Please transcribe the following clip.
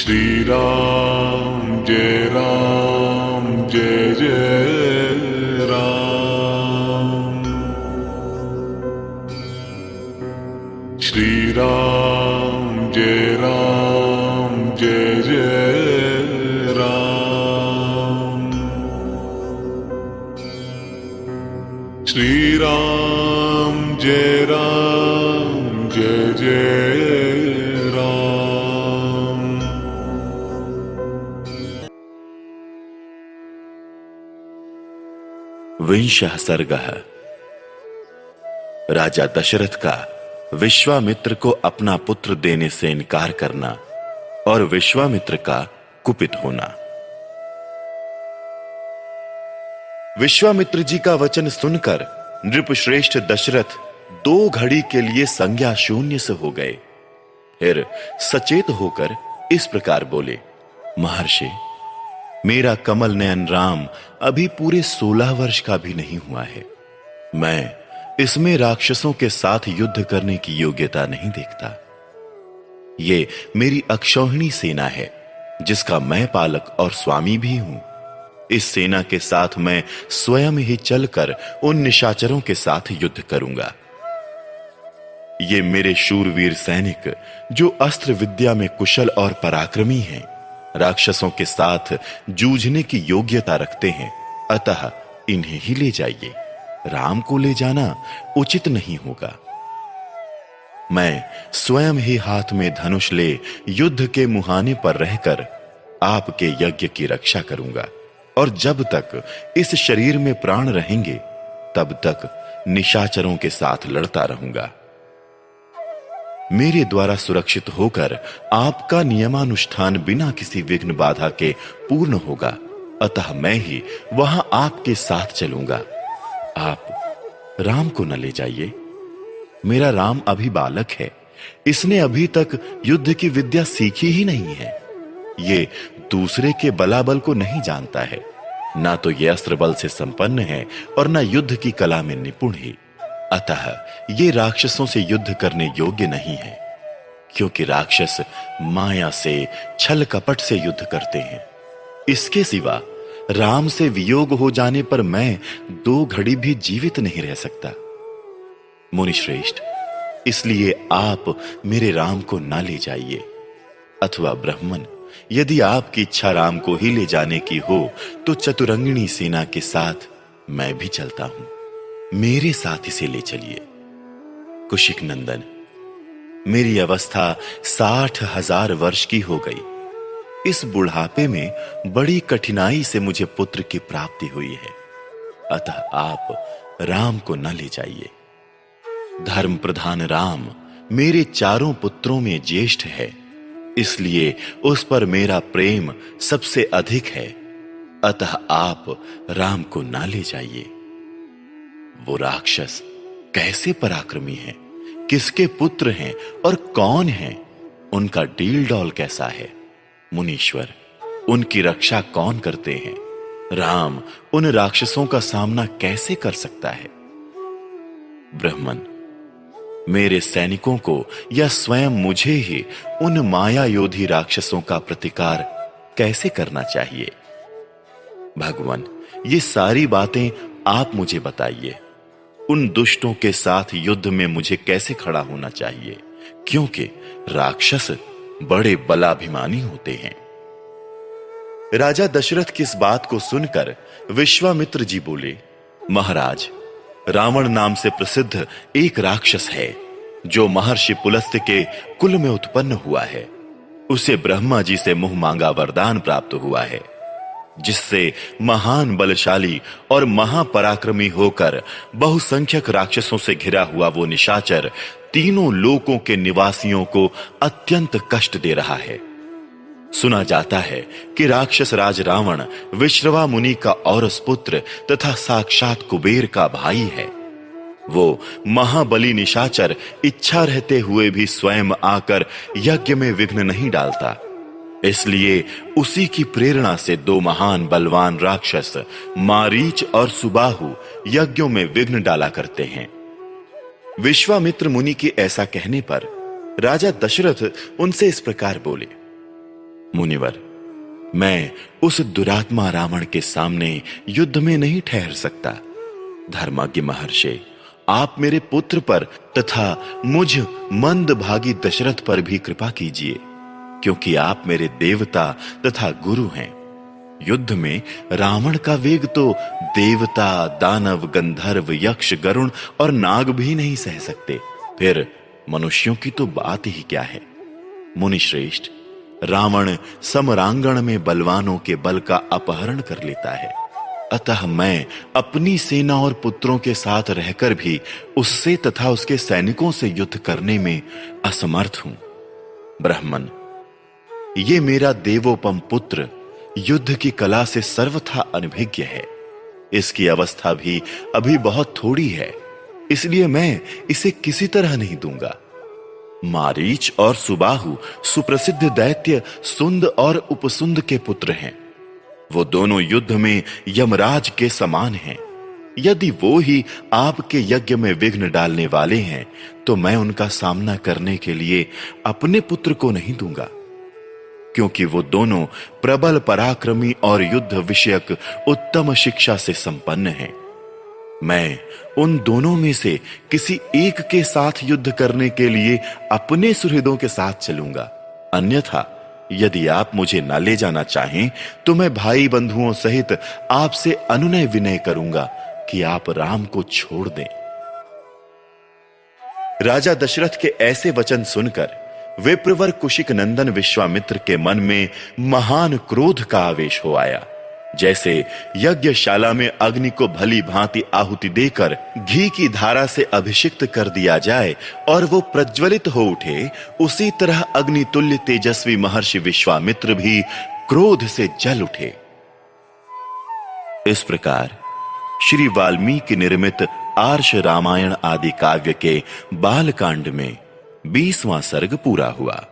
श्री राम जय जय राम। श्री राम जय जय राम। श्री राम जय जय राम। विंशः सर्गः। राजा दशरथ का विश्वामित्र को अपना पुत्र देने से इनकार करना और विश्वामित्र का कुपित होना। विश्वामित्र जी का वचन सुनकर नृपश्रेष्ठ दशरथ 2 घड़ी के लिए संज्ञा शून्य से हो गए। फिर सचेत होकर इस प्रकार बोले, महर्षि, मेरा कमल नयन राम अभी पूरे 16 वर्ष का भी नहीं हुआ है। मैं इसमें राक्षसों के साथ युद्ध करने की योग्यता नहीं देखता। ये मेरी अक्षौहिणी सेना है, जिसका मैं पालक और स्वामी भी हूं। इस सेना के साथ मैं स्वयं ही चलकर उन निशाचरों के साथ युद्ध करूंगा। ये मेरे शूरवीर सैनिक, जो अस्त्र विद्या में कुशल और पराक्रमी हैं, राक्षसों के साथ जूझने की योग्यता रखते हैं, अतः इन्हें ही ले जाइए। राम को ले जाना उचित नहीं होगा। मैं स्वयं ही हाथ में धनुष ले युद्ध के मुहाने पर रहकर आपके यज्ञ की रक्षा करूंगा, और जब तक इस शरीर में प्राण रहेंगे तब तक निशाचरों के साथ लड़ता रहूंगा। मेरे द्वारा सुरक्षित होकर आपका नियमानुष्ठान बिना किसी विघ्न बाधा के पूर्ण होगा, अतः मैं ही वहां आपके साथ चलूंगा। आप राम को न ले जाइए। मेरा राम अभी बालक है, इसने अभी तक युद्ध की विद्या सीखी ही नहीं है। ये दूसरे के बलाबल को नहीं जानता है, ना तो ये अस्त्र बल से संपन्न है और ना युद्ध की कला में निपुण ही। अतः ये राक्षसों से युद्ध करने योग्य नहीं है, क्योंकि राक्षस माया से, छल कपट से युद्ध करते हैं। इसके सिवा राम से वियोग हो जाने पर मैं 2 घड़ी भी जीवित नहीं रह सकता। मुनिश्रेष्ठ, इसलिए आप मेरे राम को ना ले जाइए। अथवा ब्राह्मण, यदि आपकी इच्छा राम को ही ले जाने की हो तो चतुरंगिणी सेना के साथ मैं भी चलता हूं। मेरे साथ इसे ले चलिए। कुशिक नंदन, मेरी अवस्था 60,000 वर्ष की हो गई। इस बुढ़ापे में बड़ी कठिनाई से मुझे पुत्र की प्राप्ति हुई है, अतः आप राम को न ले जाइए। धर्म प्रधान राम मेरे 4 पुत्रों में ज्येष्ठ है, इसलिए उस पर मेरा प्रेम सबसे अधिक है, अतः आप राम को ना ले जाइए। वो राक्षस कैसे पराक्रमी हैं, किसके पुत्र हैं और कौन हैं, उनका डील डॉल कैसा है। मुनीश्वर, उनकी रक्षा कौन करते हैं। राम उन राक्षसों का सामना कैसे कर सकता है। ब्राह्मण, मेरे सैनिकों को या स्वयं मुझे ही उन माया योधी राक्षसों का प्रतिकार कैसे करना चाहिए। भगवान, ये सारी बातें आप मुझे बताइए। उन दुष्टों के साथ युद्ध में मुझे कैसे खड़ा होना चाहिए, क्योंकि राक्षस बड़े बलाभिमानी होते हैं। राजा दशरथ की इस बात को सुनकर विश्वामित्र जी बोले, महाराज, रावण नाम से प्रसिद्ध एक राक्षस है, जो महर्षि पुलस्त्य के कुल में उत्पन्न हुआ है। उसे ब्रह्मा जी से मुंह मांगा वरदान प्राप्त हुआ है, जिससे महान बलशाली और महापराक्रमी होकर बहुसंख्यक राक्षसों से घिरा हुआ वो निशाचर तीनों लोकों के निवासियों को अत्यंत कष्ट दे रहा है। सुना जाता है कि राक्षस राज रावण विश्रवा मुनि का औरस पुत्र तथा साक्षात कुबेर का भाई है। वो महाबली निशाचर इच्छा रहते हुए भी स्वयं आकर यज्ञ में विघ्न नहीं डालता। इसलिए उसी की प्रेरणा से 2 महान बलवान राक्षस मारीच और सुबाहु यज्ञों में विघ्न डाला करते हैं। विश्वामित्र मुनि के ऐसा कहने पर राजा दशरथ उनसे इस प्रकार बोले, मुनिवर, मैं उस दुरात्मा रावण के सामने युद्ध में नहीं ठहर सकता। धर्मज्ञ महर्षि, आप मेरे पुत्र पर तथा मुझ मंदभागी दशरथ पर भी कृपा कीजिए, क्योंकि आप मेरे देवता तथा गुरु हैं। युद्ध में रावण का वेग तो देवता, दानव, गंधर्व, यक्ष, गरुण और नाग भी नहीं सह सकते, फिर मनुष्यों की तो बात ही क्या है। मुनि श्रेष्ठ, रावण समरांगण में बलवानों के बल का अपहरण कर लेता है, अतः मैं अपनी सेना और पुत्रों के साथ रहकर भी उससे तथा उसके सैनिकों से युद्ध करने में असमर्थ हूं। ब्राह्मण, ये मेरा देवोपम पुत्र युद्ध की कला से सर्वथा अनभिज्ञ है। इसकी अवस्था भी अभी बहुत थोड़ी है, इसलिए मैं इसे किसी तरह नहीं दूंगा। मारीच और सुबाहु सुप्रसिद्ध दैत्य सुंद और उपसुंद के पुत्र हैं। वो दोनों युद्ध में यमराज के समान हैं। यदि वो ही आपके यज्ञ में विघ्न डालने वाले हैं, तो मैं उनका सामना करने के लिए अपने पुत्र को नहीं दूंगा, क्योंकि वो दोनों प्रबल, पराक्रमी और युद्ध विषयक उत्तम शिक्षा से संपन्न हैं। मैं उन दोनों में से किसी एक के साथ युद्ध करने के लिए अपने सुहृदों के साथ चलूंगा। अन्यथा यदि आप मुझे न ले जाना चाहें, तो मैं भाई बंधुओं सहित आपसे अनुनय विनय करूंगा कि आप राम को छोड़ दें। राजा दशरथ के ऐसे वचन सुनकर विप्रवर कुशिक नंदन विश्वामित्र के मन में महान क्रोध का आवेश हो आया। जैसे यज्ञशाला में अग्नि को भली भांति आहुति देकर घी की धारा से अभिषिक्त कर दिया जाए और वो प्रज्वलित हो उठे, उसी तरह अग्नितुल्य तेजस्वी महर्षि विश्वामित्र भी क्रोध से जल उठे। इस प्रकार श्री वाल्मीकि निर्मित आर्ष रामायण आदि काव्य के बालकांड में 20वां सर्ग पूरा हुआ।